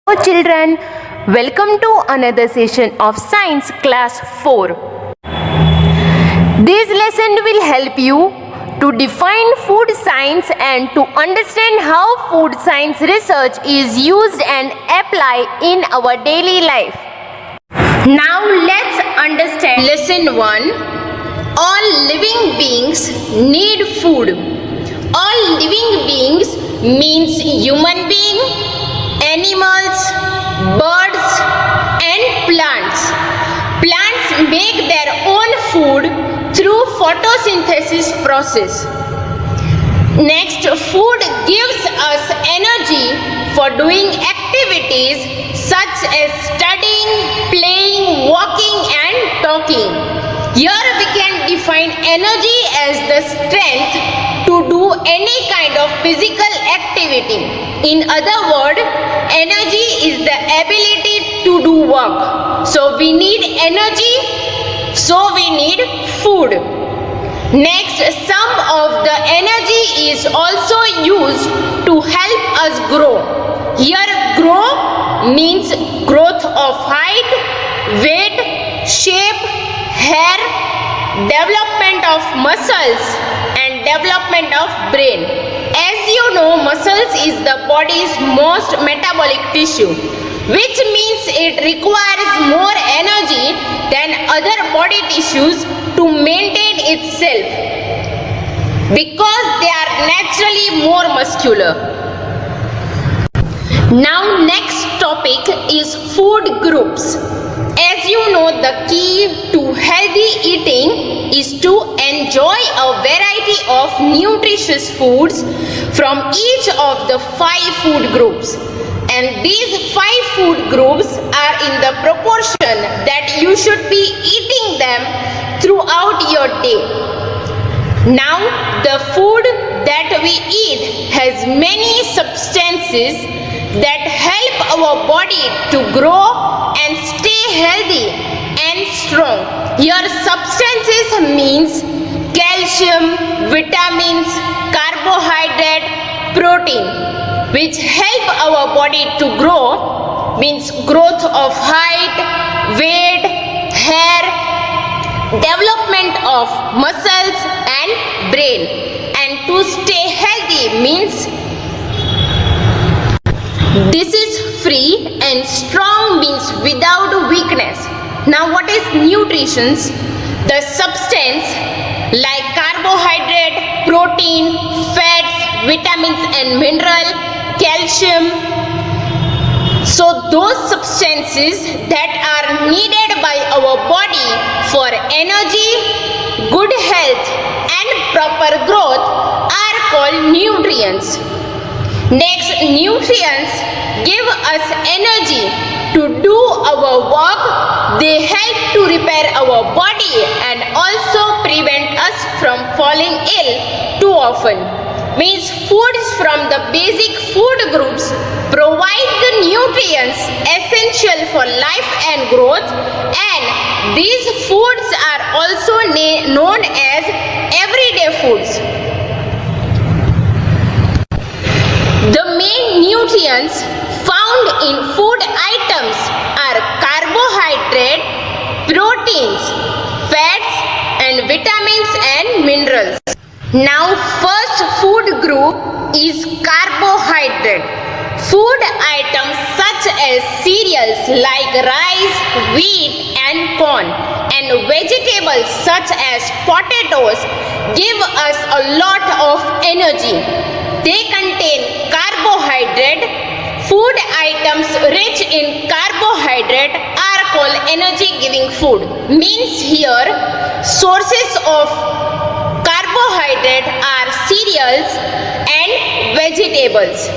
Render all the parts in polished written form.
Hello children, welcome to another session of Science Class 4. This lesson will help you to define food science and to understand how food science research is used and applied in our daily life. Now let's understand lesson 1. All living beings need food. All living beings means human being, animals, birds and plants. Plants make their own food through photosynthesis process. Next, food gives us energy for doing activities such as studying, playing, walking and talking. Here we can define energy as the strength to do any kind of physical activity. In other words, energy is the ability to do work. So we need energy, so we need food. Next, some of the energy is also used to help us grow. Here grow means growth of height, weight, shape, hair, development of muscles and development of brain. As you know, muscles is the body's most metabolic tissue, which means it requires more energy than other body tissues to maintain itself because they are naturally more muscular. Now next topic is food groups. As you know, the key to healthy eating is to enjoy a variety of nutritious foods from each of the 5 food groups. And these 5 food groups are in the proportion that you should be eating them throughout your day. Now, the food that we eat has many substances that help our body to grow and stay healthy and strong. Here substances means calcium, vitamins, carbohydrate, protein, which help our body to grow, means growth of height, weight, hair, development of muscles and brain. And to stay healthy means this is free and strong means without weakness. Now what is nutrition? The substance like carbohydrate, protein, fats, vitamins and mineral, calcium. So those substances that are needed by our body for energy, good health and proper growth are called nutrients. Next, nutrients give us energy to do our work. They help to repair our body and also prevent us from falling ill too often. Means foods from the basic food groups provide the nutrients essential for life and growth, and these foods are also known as everyday foods. The main nutrients found in food items are carbohydrate, proteins, fats and vitamins and minerals. Now first food group is carbohydrate. Food items such as cereals like rice, wheat and corn and vegetables such as potatoes give us a lot of energy. They contain carbohydrate. Food items rich in carbohydrate are called energy giving food. Means here sources of carbohydrate are cereals and vegetables,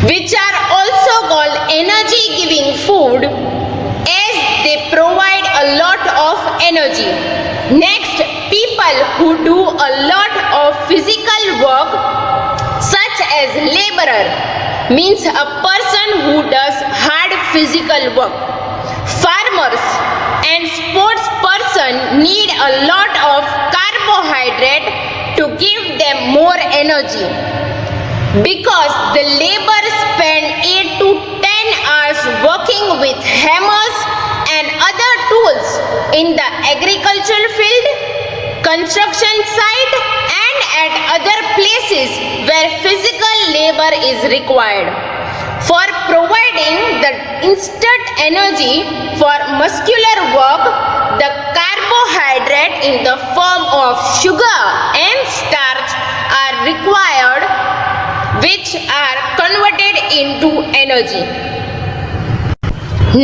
which are also called energy giving food as they provide a lot of energy. Next, people who do a lot of physical work such as laborer, means a person who does hard physical work. Farmers and sports person need a lot of carbohydrate to give them more energy because the labor spend 8 to agricultural field, construction site, and at other places where physical labor is required. For providing the instant energy for muscular work, the carbohydrate in the form of sugar and starch are required, which are converted into energy.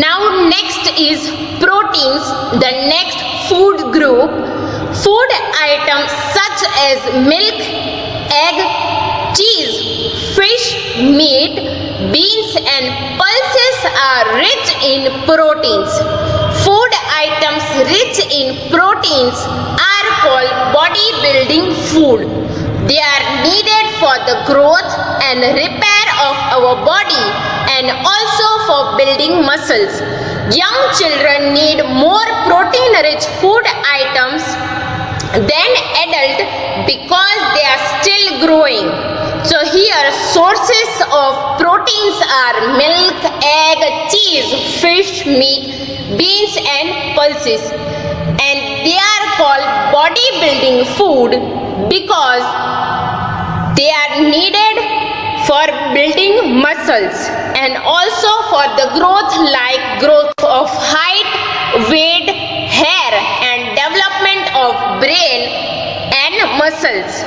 Now next is proteins, the next food group. Food items such as milk, egg, cheese, fish, meat, beans and pulses are rich in proteins. Food items rich in proteins are called bodybuilding food. They are needed for the growth and repair of our body and also for building muscles. Young children need more protein-rich food items than adults because they are still growing. So here sources of proteins are milk, egg, cheese, fish, meat, beans and pulses. And they are called bodybuilding food because they are needed for building muscles and also for the growth like growth of height, weight, hair and development of brain and muscles.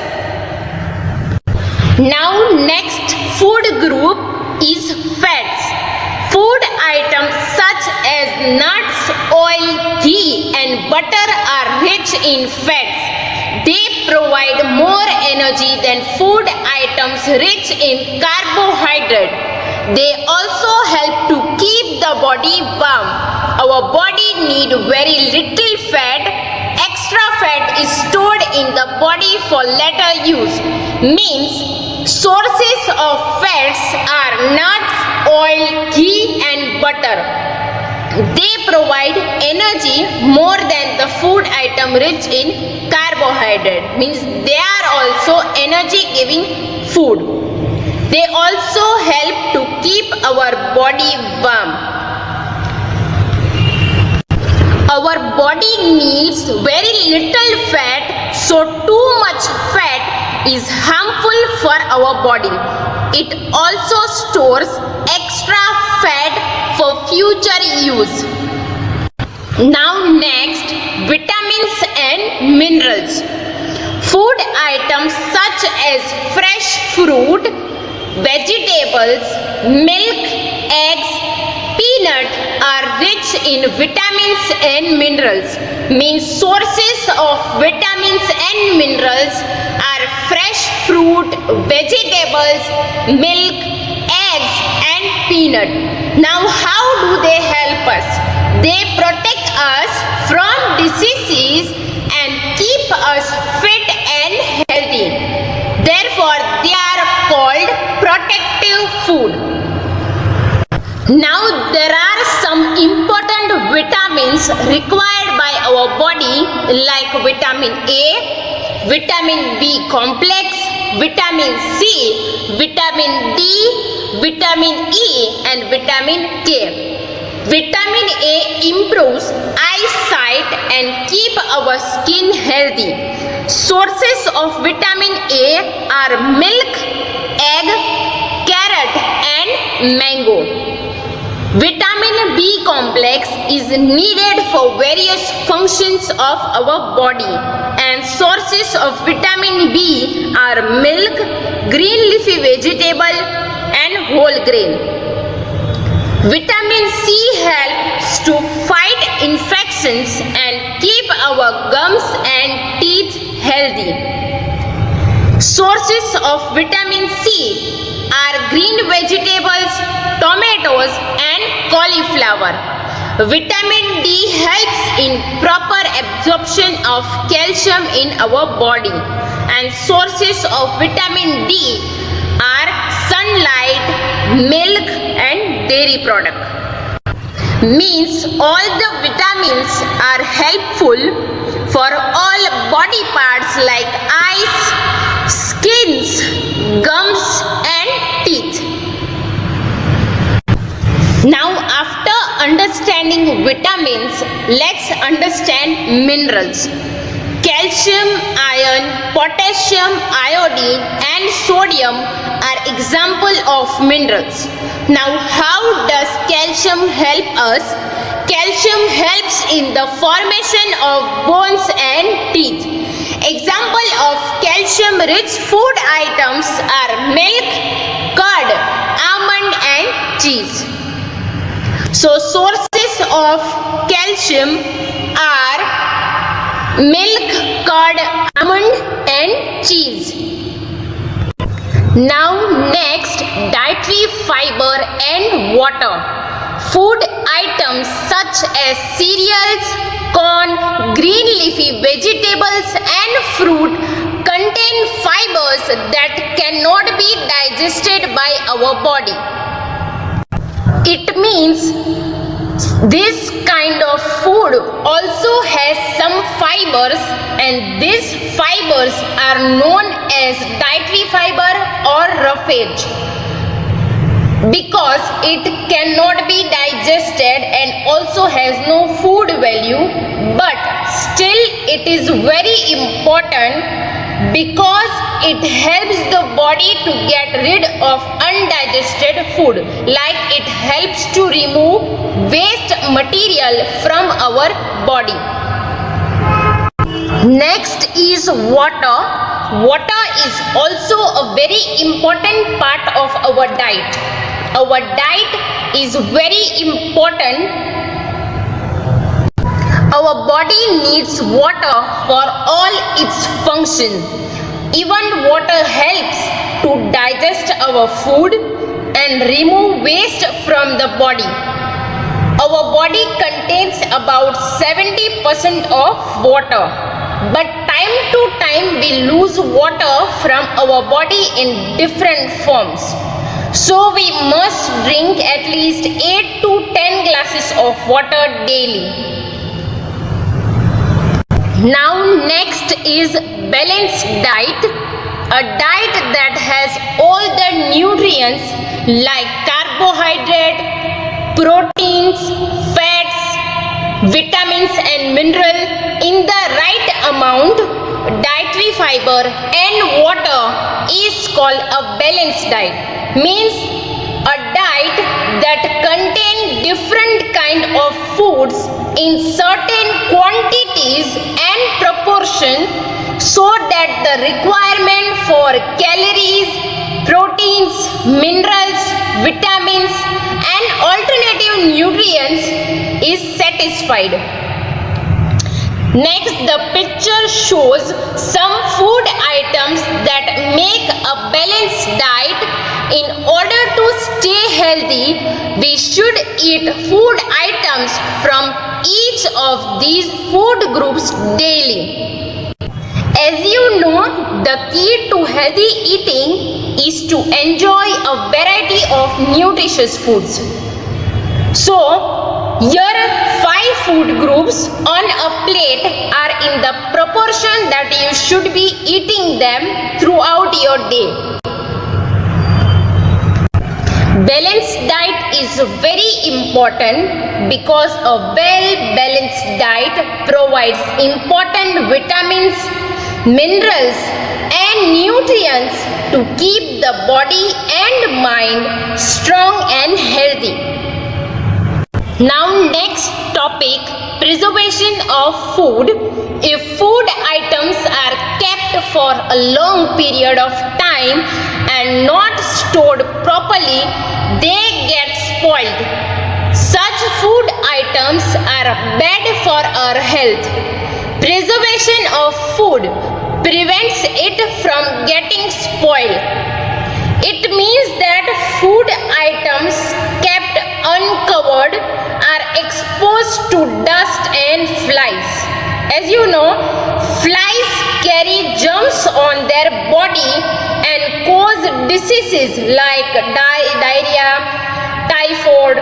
Now next food group is fats. Food items such as nuts, oil, ghee and butter are rich in fats. They provide more energy than food items rich in carbohydrate. They also help to keep the body warm. Our body needs very little fat. Extra fat is stored in the body for later use. Means sources of fats are nuts, oil, ghee and butter. They provide energy more than the food item rich in carbohydrate. Means they are also energy giving food. They also help to keep our body warm. Our body needs very little fat, so too much fat is harmful for our body. It also stores extra fat for future use. Now next, vitamins and minerals. Food items such as fresh fruit, vegetables, milk, eggs, peanut are rich in vitamins and minerals. Means sources of vitamins and minerals are fresh fruit, vegetables, milk, eggs and peanut. Now how do they help us? They protect us from diseases and keep us fit and healthy. Therefore they are called protective food. Now there are some important vitamins required by our body like vitamin A, vitamin B complex, vitamin C, vitamin D, vitamin E and vitamin K. Vitamin A improves eyesight and keep our skin healthy. Sources of vitamin A are milk, egg, carrot and mango. Vitamin B complex is needed for various functions of our body and sources of vitamin B are milk, green leafy vegetable and whole grain. Vitamin C helps to fight infections and keep our gums and teeth healthy. Sources of vitamin C are green vegetables, tomatoes and cauliflower. Vitamin D helps in proper absorption of calcium in our body and sources of vitamin D are sunlight, milk and dairy product. Means all the vitamins are helpful for all body parts like eyes, skins, gums and teeth. Now after understanding vitamins, let's understand minerals. Calcium, iron, potassium, iodine and sodium are example of minerals. Now how does calcium help us? Calcium helps in the formation of bones and teeth. Example of calcium rich food items are milk, curd, almond and cheese. So sources of calcium are milk, curd, almond and cheese. Now next, dietary fiber and water. Food items such as cereals, corn, green leafy vegetables and fruit contain fibers that cannot be digested by our body. It means this kind of food also has some fibers, and these fibers are known as dietary fiber or roughage because it cannot be digested and also has no food value, but still it is very important because it helps the body to get rid of undigested food, like it helps to remove waste material from our body. Next is water. Water is also a very important part of our diet. Our diet is very important. Our body needs water for all its function. Even water helps to digest our food and remove waste from the body. Our body contains about 70% of water, but time to time we lose water from our body in different forms. So we must drink at least 8 to 10 glasses of water daily. Now next is balanced diet, a diet that has all the nutrients like carbohydrate, proteins, fats, vitamins and mineral in the right amount. Dietary fiber and water is called a balanced diet. Means a diet that contains different kind of foods in certain quantities and proportion so that the requirement for calories, proteins, minerals, vitamins and alternative nutrients is satisfied. Next, the picture shows some food items that make a balanced diet. In order to stay healthy, we should eat food items from each of these food groups daily. As you know, the key to healthy eating is to enjoy a variety of nutritious foods. So, here 5 food groups on a plate are in the proportion that you should be eating them throughout your day. Balanced diet is very important because a well-balanced diet provides important vitamins, minerals and nutrients to keep the body and mind strong and healthy. Now next topic, preservation of food. If food items are kept for a long period of time and not stored properly, they get spoiled. Such food items are bad for our health. Preservation of food prevents it from getting spoiled. It means that food items kept uncovered are exposed to dust and flies. As you know, flies carry germs on their body and cause diseases like diarrhea, typhoid.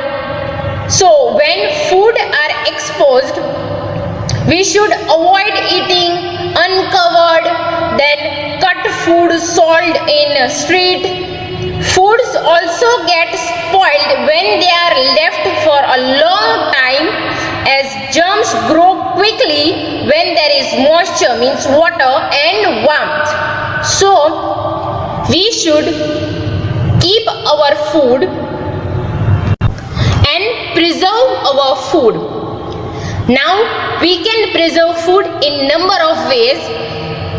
So when food are exposed, we should avoid eating uncovered, then cut food sold in street. Foods also get spoiled when they are left for a long germs grow quickly when there is moisture, means water and warmth. So we should keep our food and preserve our food. Now we can preserve food in number of ways.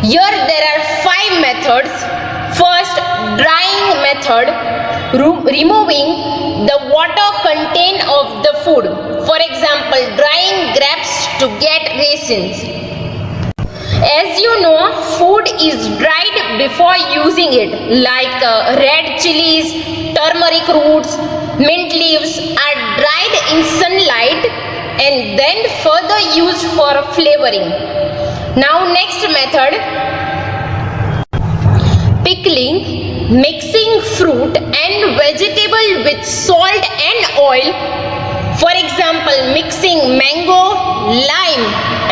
Here there are 5 methods. First, drying method, removing the water content of the food. For example, drying grapes to get raisins. As you know, food is dried before using it, like red chilies, turmeric roots, mint leaves are dried in sunlight and then further used for flavoring. Now next method, pickling, mixing fruit and vegetable with salt and oil. For example, mixing mango, lime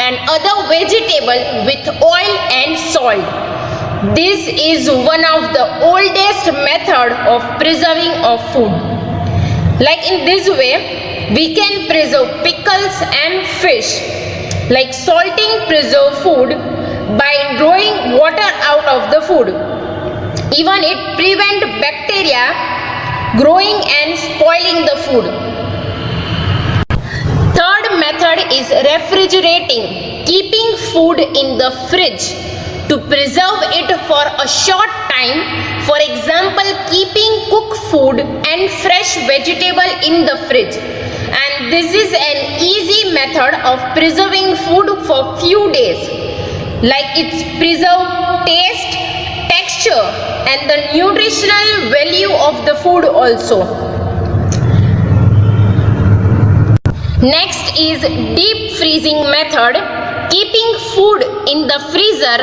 and other vegetable with oil and salt. This is one of the oldest method of preserving of food. Like in this way, we can preserve pickles and fish. Like salting preserve food by drawing water out of the food. Even it prevents bacteria growing and spoiling the food. Third method is refrigerating, keeping food in the fridge to preserve it for a short time. For example, keeping cooked food and fresh vegetable in the fridge. And this is an easy method of preserving food for few days. Like it's preserve taste, texture and the nutritional value of the food also. Next is deep freezing method, keeping food in the freezer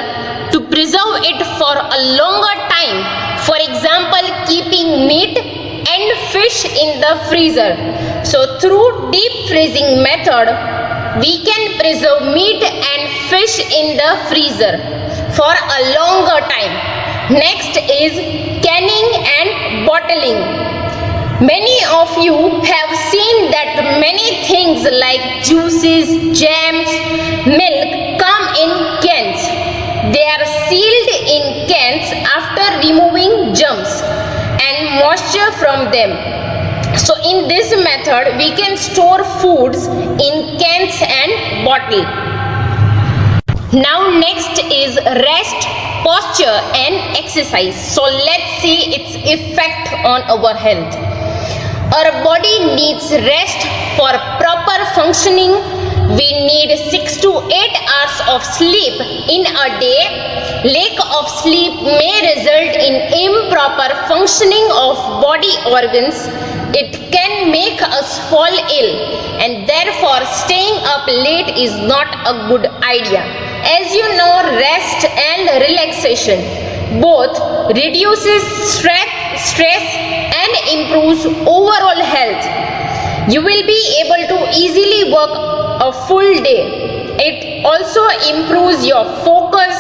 to preserve it for a longer time. For example, keeping meat and fish in the freezer. So through deep freezing method, we can preserve meat and fish in the freezer for a longer time. Next is canning and bottling. Many of you have seen that many things like juices, jams, milk come in cans. They are sealed in cans after removing germs and moisture from them. So in this method, we can store foods in cans and bottle. Now next is rest, posture and exercise. So let's see its effect on our health. Our body needs rest for proper functioning. We need 6 to 8 hours of sleep in a day. Lack of sleep may result in improper functioning of body organs. It can make us fall ill and therefore staying up late is not a good idea. As you know, rest and relaxation both reduces stress and improves overall health. You will be able to easily work a full day. It also improves your focus.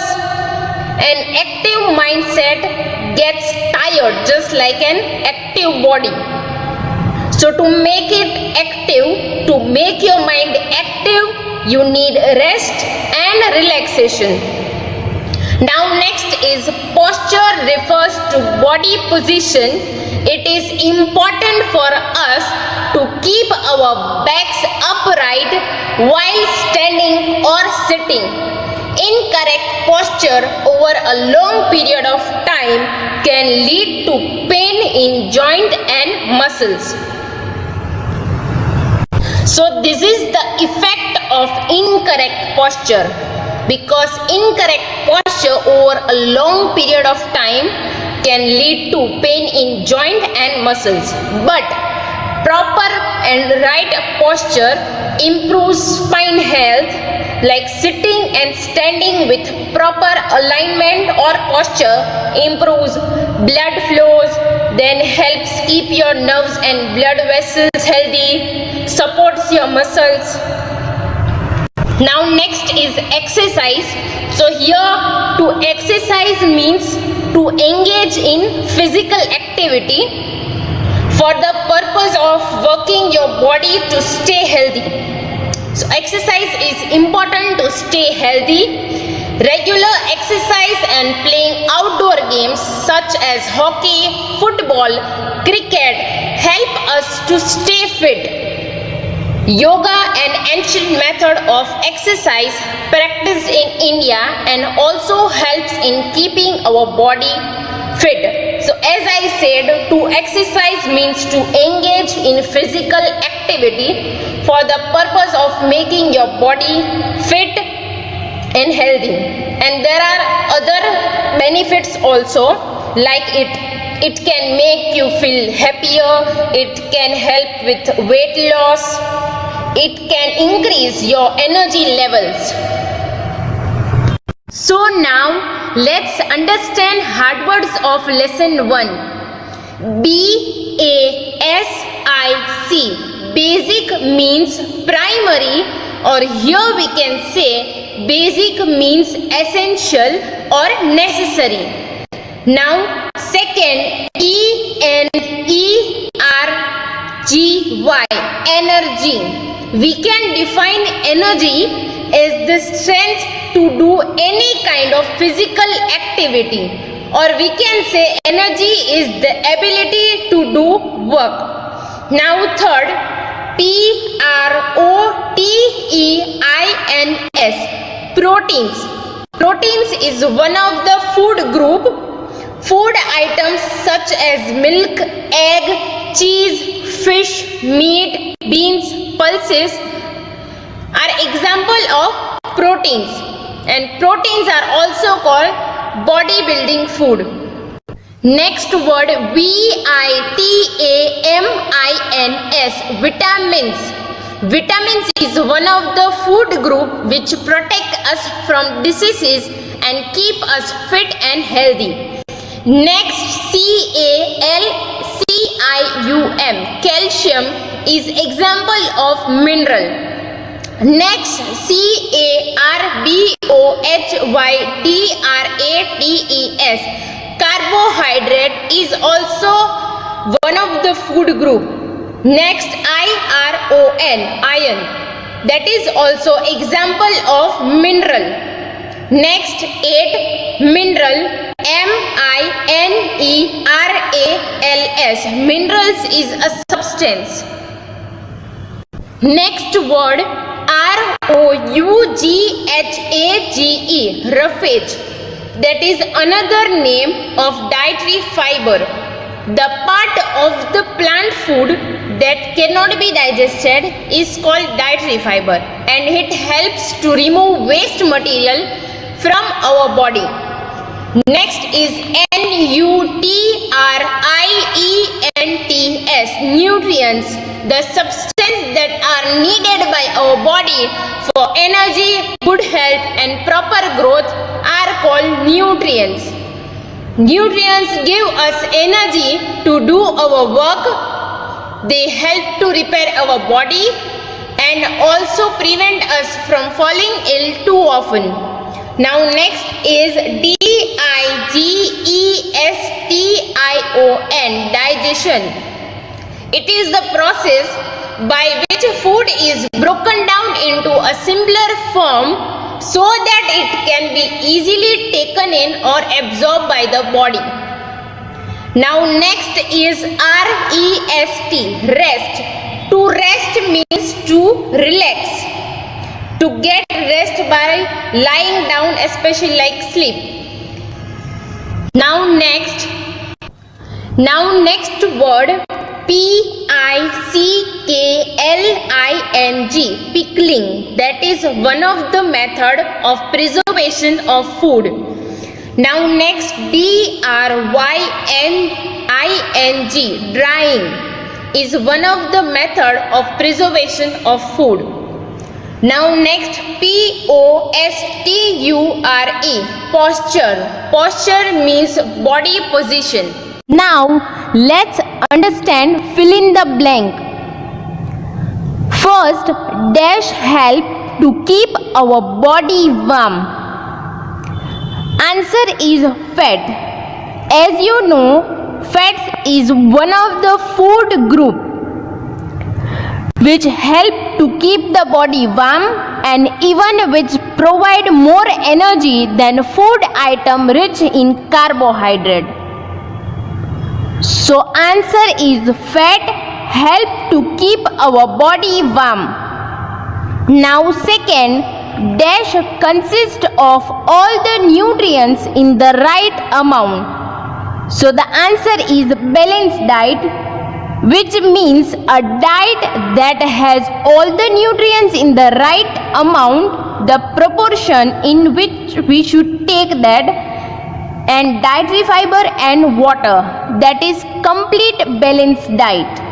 An active mindset gets tired just like an active body. So to make it active, to make your mind active, you need rest and relaxation. Now next is posture, refers to body position. It is important for us to keep our backs upright while standing or sitting. Incorrect posture over a long period of time can lead to pain in joint and muscles. So this is the effect of incorrect posture, because incorrect posture over a long period of time can lead to pain in joint and muscles. But proper and right posture improves spine health, like sitting and standing with proper alignment or posture improves blood flows, then helps keep your nerves and blood vessels healthy, supports your muscles. Now next is exercise. So here to exercise means to engage in physical activity for the purpose of working your body to stay healthy. So exercise is important to stay healthy. Regular exercise and playing outdoor games such as hockey, football, cricket help us to stay fit. Yoga, an ancient method of exercise practiced in India, and also helps in keeping our body fit. So as I said, to exercise means to engage in physical activity for the purpose of making your body fit and healthy. And there are other benefits also, like it can make you feel happier, it can help with weight loss, it can increase your energy levels. So now let's understand hard words of lesson 1. BASIC. Basic means primary, or here we can say basic means essential or necessary. Now second, ENERGY. Energy. We can define energy as the strength to do any kind of physical activity, or we can say energy is the ability to do work. Now third, PROTEINS. Proteins. Proteins is one of the food group. Food items such as milk, egg, cheese, fish, meat, beans, pulses are example of proteins, and proteins are also called bodybuilding food. Next word, VITAMINS. Vitamins. Vitamins is one of the food group which protect us from diseases and keep us fit and healthy. Next, CALCIUM. Calcium is example of mineral. Next, CARBOHYDRATES. Carbohydrate is also one of the food group. Next, IRON. Iron. That is also example of mineral. Next, 8. Mineral. MINERALS. Minerals is a substance. Next word, ROUGHAGE. Roughage. That is another name of dietary fiber. The part of the plant food that cannot be digested is called dietary fiber, and it helps to remove waste material from our body. Next is NUTRIENTS. Nutrients. The substance that are needed by our body for energy, good health and proper growth are called nutrients. Nutrients give us energy to do our work. They help to repair our body and also prevent us from falling ill too often. Now next is DIGESTION. Digestion. It is the process by which food is broken down into a simpler form so that it can be easily taken in or absorbed by the body. Now next is REST. Rest. To rest means to relax. To get rest by lying down, especially like sleep. Now next word, PICKLING. Pickling. That is one of the method of preservation of food. Now next, DRYING. Drying is one of the method of preservation of food. Now next, POSTURE. Posture. Posture means body position. Now let's understand fill in the blank. First, dash help to keep our body warm. Answer is fat. As you know, fats is one of the food group which help to keep the body warm and even which provide more energy than food item rich in carbohydrate. So answer is fat help to keep our body warm. Now second, dash consists of all the nutrients in the right amount. So the answer is balanced diet, which means a diet that has all the nutrients in the right amount, the proportion in which we should take that, and dietary fiber and water, that is complete balanced diet.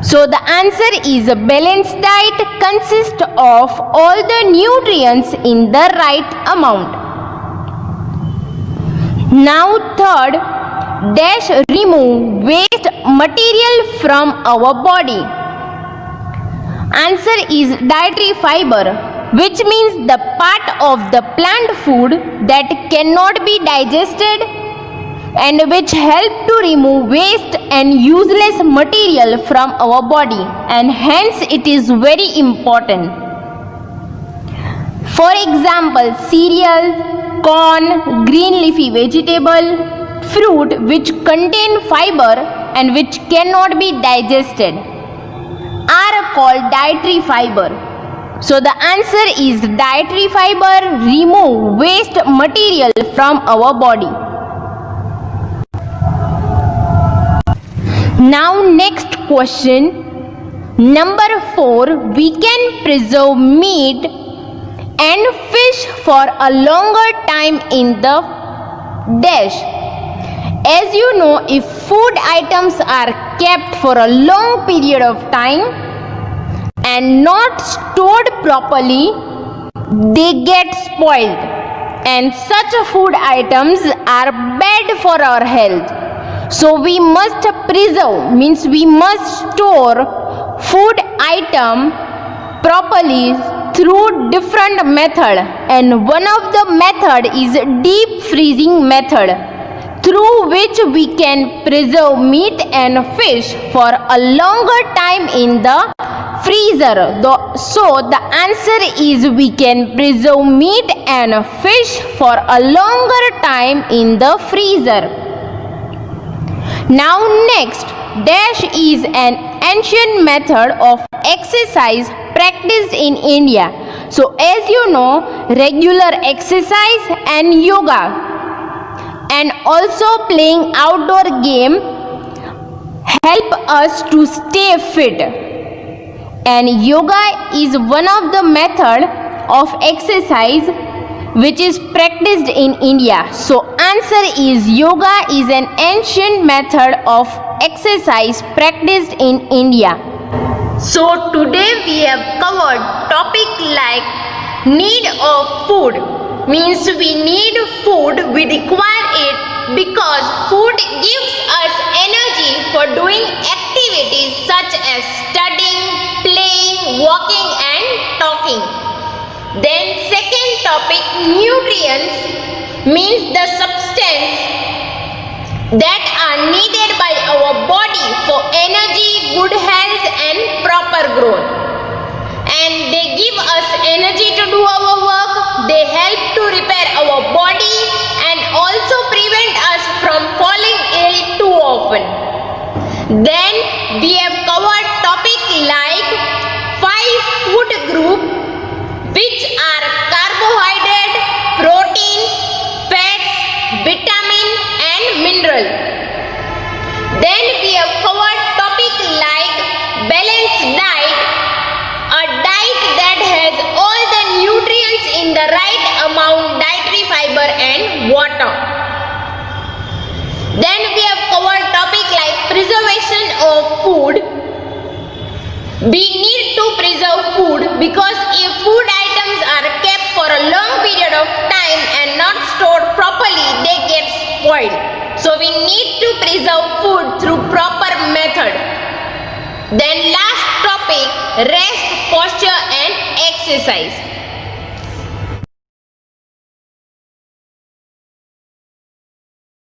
So the answer is a balanced diet consists of all the nutrients in the right amount. Now third, dash remove waste material from our body. Answer is dietary fiber, which means the part of the plant food that cannot be digested and which help to remove waste and useless material from our body, and hence it is very important. For example, cereal, corn, green leafy vegetable, fruit which contain fiber and which cannot be digested are called dietary fiber. So the answer is dietary fiber remove waste material from our body. Now next question, number 4, we can preserve meat and fish for a longer time in the dash. As you know, if food items are kept for a long period of time and not stored properly, they get spoiled, and such food items are bad for our health. So we must preserve, means we must store food item properly through different method, and one of the method is deep freezing method, through which we can preserve meat and fish for a longer time in the freezer. So the answer is we can preserve meat and fish for a longer time in the freezer. Now next, dash is an ancient method of exercise practiced in India. So as you know, regular exercise and yoga and also playing outdoor game help us to stay fit, and yoga is one of the method of exercise which is practiced in India. So answer is yoga is an ancient method of exercise practiced in India. So today we have covered topic like need of food, means we need food, we require it because food gives us energy for doing activities such as studying, playing, walking and talking. Then second topic, nutrients, means the substance that are needed by our body for energy, good health and proper growth, and they give us energy to do our work, they help to repair our body and also prevent us from falling ill too often. Then we have covered topic like 5 food group, which are carbohydrate, protein, fats, vitamin and mineral. Then we have covered topic like balanced diet, a diet that has all the nutrients in the right amount, dietary fiber and water. Then we have covered topic like preservation of food. We need to preserve food because if food items are kept for a long period of time and not stored properly, they get spoiled. So we need to preserve food through proper method. Then last topic, rest, posture and exercise.